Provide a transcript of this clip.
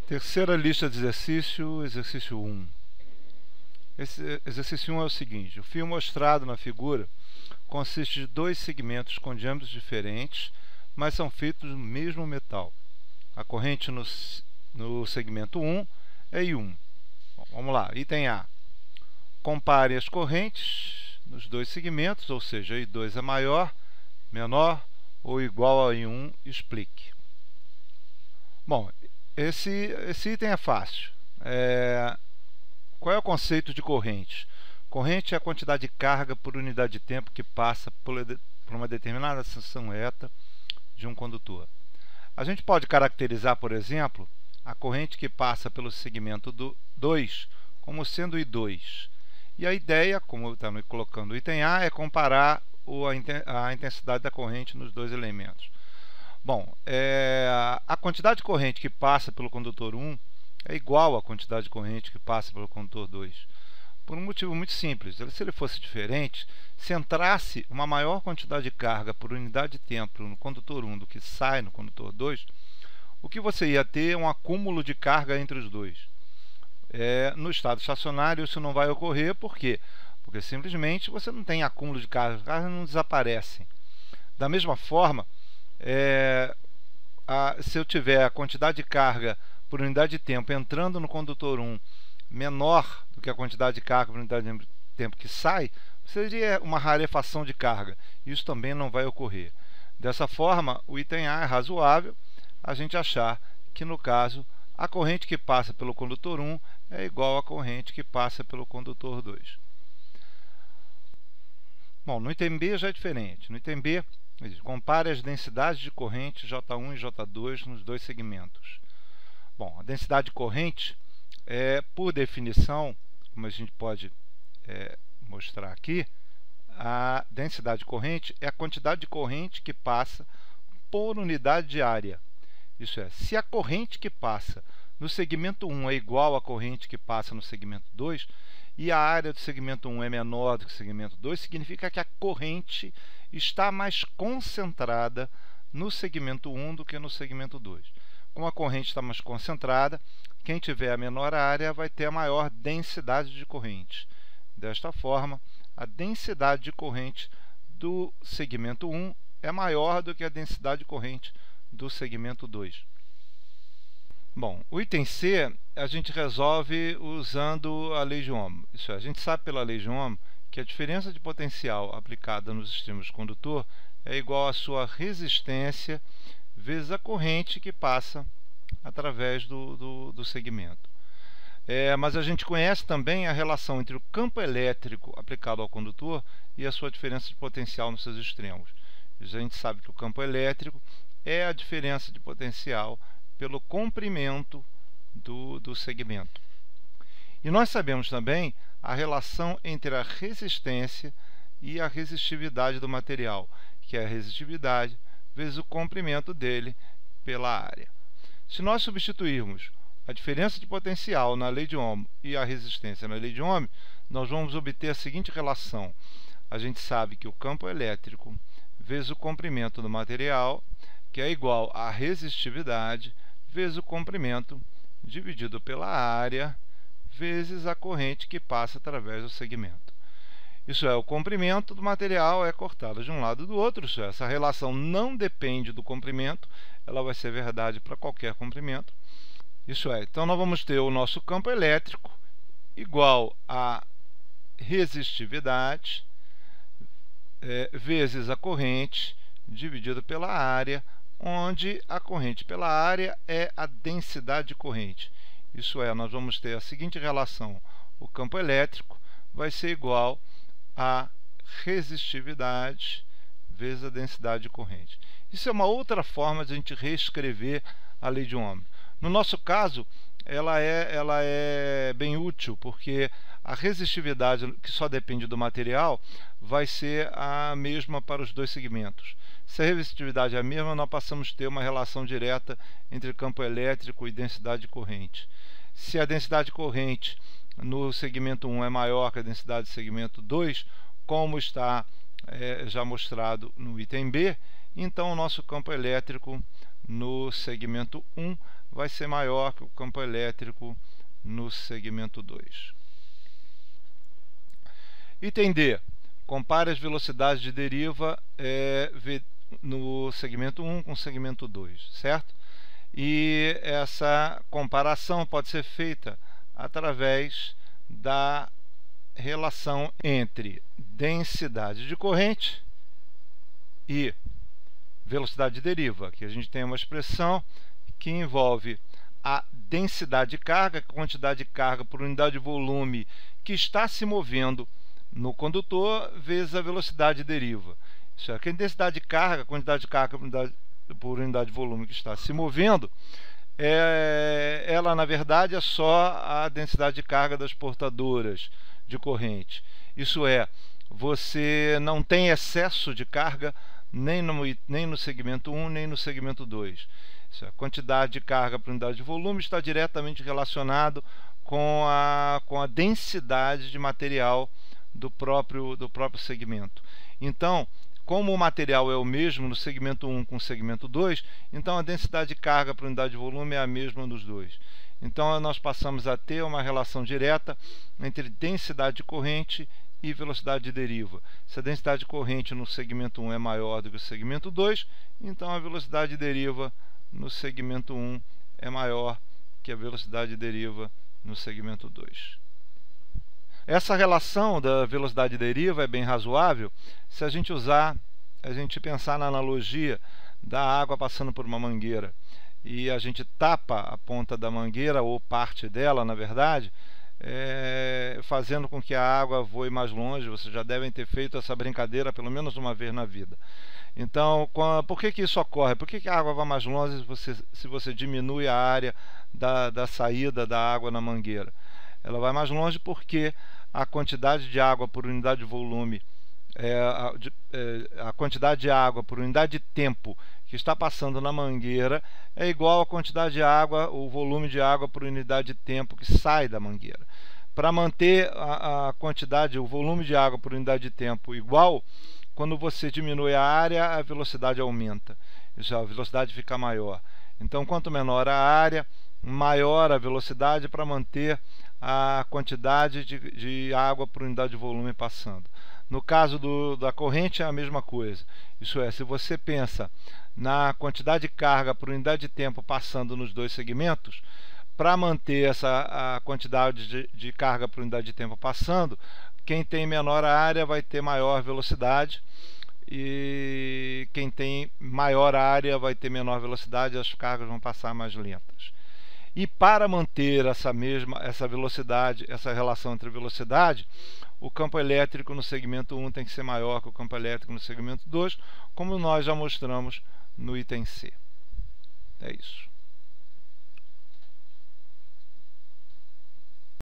Terceira lista de exercício, exercício 1. Esse exercício 1 é o seguinte: o fio mostrado na figura consiste de dois segmentos com diâmetros diferentes, mas são feitos do mesmo metal. A corrente no segmento 1 é I1. Bom, vamos lá, item A. Compare as correntes nos dois segmentos, ou seja, I2 é maior, menor ou igual a I1, explique. Bom, esse item é fácil. Qual é o conceito de corrente? Corrente é a quantidade de carga por unidade de tempo que passa por uma determinada seção reta de um condutor. A gente pode caracterizar, por exemplo, a corrente que passa pelo segmento 2 como sendo I2. E a ideia, como está colocando o item A, é comparar a intensidade da corrente nos dois elementos. Bom, a quantidade de corrente que passa pelo condutor 1 é igual à quantidade de corrente que passa pelo condutor 2. Por um motivo muito simples. Se ele fosse diferente, se entrasse uma maior quantidade de carga por unidade de tempo no condutor 1 do que sai no condutor 2, o que você ia ter é um acúmulo de carga entre os dois. No estado estacionário isso não vai ocorrer, por quê? Porque simplesmente você não tem acúmulo de carga, as cargas não desaparecem. Da mesma forma, se eu tiver a quantidade de carga por unidade de tempo entrando no condutor 1 menor do que a quantidade de carga por unidade de tempo que sai, seria uma rarefação de carga. Isso também não vai ocorrer. Dessa forma, o item A é razoável a gente achar que, no caso, a corrente que passa pelo condutor 1 é igual à corrente que passa pelo condutor 2. Bom, no item B já é diferente. No item B, compare as densidades de corrente J1 e J2 nos dois segmentos. Bom, a densidade de corrente por definição, como a gente pode mostrar aqui, a densidade de corrente é a quantidade de corrente que passa por unidade de área. Isso é, se a corrente que passa no segmento 1 é igual à corrente que passa no segmento 2, e a área do segmento 1 é menor do que o segmento 2, significa que a corrente está mais concentrada no segmento 1 do que no segmento 2. Como a corrente está mais concentrada, quem tiver a menor área vai ter a maior densidade de corrente. Desta forma, a densidade de corrente do segmento 1 é maior do que a densidade de corrente do segmento 2. Bom, o item C a gente resolve usando a lei de Ohm. Isso é, a gente sabe pela lei de Ohm que a diferença de potencial aplicada nos extremos do condutor é igual à sua resistência vezes a corrente que passa através do segmento. Mas a gente conhece também a relação entre o campo elétrico aplicado ao condutor e a sua diferença de potencial nos seus extremos. A gente sabe que o campo elétrico é a diferença de potencial pelo comprimento do segmento. E nós sabemos também a relação entre a resistência e a resistividade do material, que é a resistividade vezes o comprimento dele pela área. Se nós substituirmos a diferença de potencial na lei de Ohm e a resistência na lei de Ohm, nós vamos obter a seguinte relação. A gente sabe que o campo elétrico vezes o comprimento do material, que é igual à resistividade vezes o comprimento dividido pela área vezes a corrente que passa através do segmento. Isso é, o comprimento do material é cortado de um lado e do outro. Isso é, essa relação não depende do comprimento, ela vai ser verdade para qualquer comprimento. Isso é, então nós vamos ter o nosso campo elétrico igual a resistividade vezes a corrente dividido pela área, onde a corrente pela área é a densidade de corrente. Isso é, nós vamos ter a seguinte relação: o campo elétrico vai ser igual a resistividade vezes a densidade de corrente. Isso é uma outra forma de a gente reescrever a lei de Ohm. No nosso caso, ela é bem útil, porque a resistividade, que só depende do material, vai ser a mesma para os dois segmentos. Se a resistividade é a mesma, nós passamos a ter uma relação direta entre campo elétrico e densidade de corrente. Se a densidade de corrente no segmento 1 é maior que a densidade do segmento 2, como está já mostrado no item B, então o nosso campo elétrico no segmento 1 vai ser maior que o campo elétrico no segmento 2. Item D. Compare as velocidades de deriva no segmento 1 com o segmento 2, certo? E essa comparação pode ser feita através da relação entre densidade de corrente e velocidade de deriva. Aqui a gente tem uma expressão que envolve a densidade de carga, a quantidade de carga por unidade de volume que está se movendo no condutor, vezes a velocidade de deriva. Isso é, a densidade de carga, a quantidade de carga por unidade de volume que está se movendo, ela na verdade é só a densidade de carga das portadoras de corrente. Isso é, você não tem excesso de carga nem no segmento 1 nem no segmento 2. Isso é, a quantidade de carga por unidade de volume está diretamente relacionado com a densidade de material do próprio segmento. Então, como o material é o mesmo no segmento 1 com o segmento 2, então a densidade de carga por unidade de volume é a mesma nos dois. Então nós passamos a ter uma relação direta entre densidade de corrente e velocidade de deriva. Se a densidade de corrente no segmento 1 é maior do que o segmento 2, então a velocidade de deriva no segmento 1 é maior que a velocidade de deriva no segmento 2. Essa relação da velocidade de deriva é bem razoável se a gente pensar na analogia da água passando por uma mangueira e a gente tapa a ponta da mangueira, ou parte dela, na verdade, fazendo com que a água voe mais longe. Vocês já devem ter feito essa brincadeira pelo menos uma vez na vida. Então, por que isso ocorre? Por que a água vai mais longe se você diminui a área da saída da água na mangueira? Ela vai mais longe porque a quantidade de água por unidade de volume, a quantidade de água por unidade de tempo que está passando na mangueira é igual à quantidade de água, o volume de água por unidade de tempo que sai da mangueira. Para manter a quantidade, o volume de água por unidade de tempo igual, quando você diminui a área, a velocidade aumenta. Isso, a velocidade fica maior. Então, quanto menor a área, maior a velocidade para manter a quantidade de água por unidade de volume passando. No caso da corrente é a mesma coisa. Isso é, se você pensa na quantidade de carga por unidade de tempo passando nos dois segmentos, para manter a quantidade de carga por unidade de tempo passando, quem tem menor área vai ter maior velocidade, e quem tem maior área vai ter menor velocidade, as cargas vão passar mais lentas. E para manter essa velocidade, essa relação entre velocidade, o campo elétrico no segmento 1 tem que ser maior que o campo elétrico no segmento 2, como nós já mostramos no item C. É isso.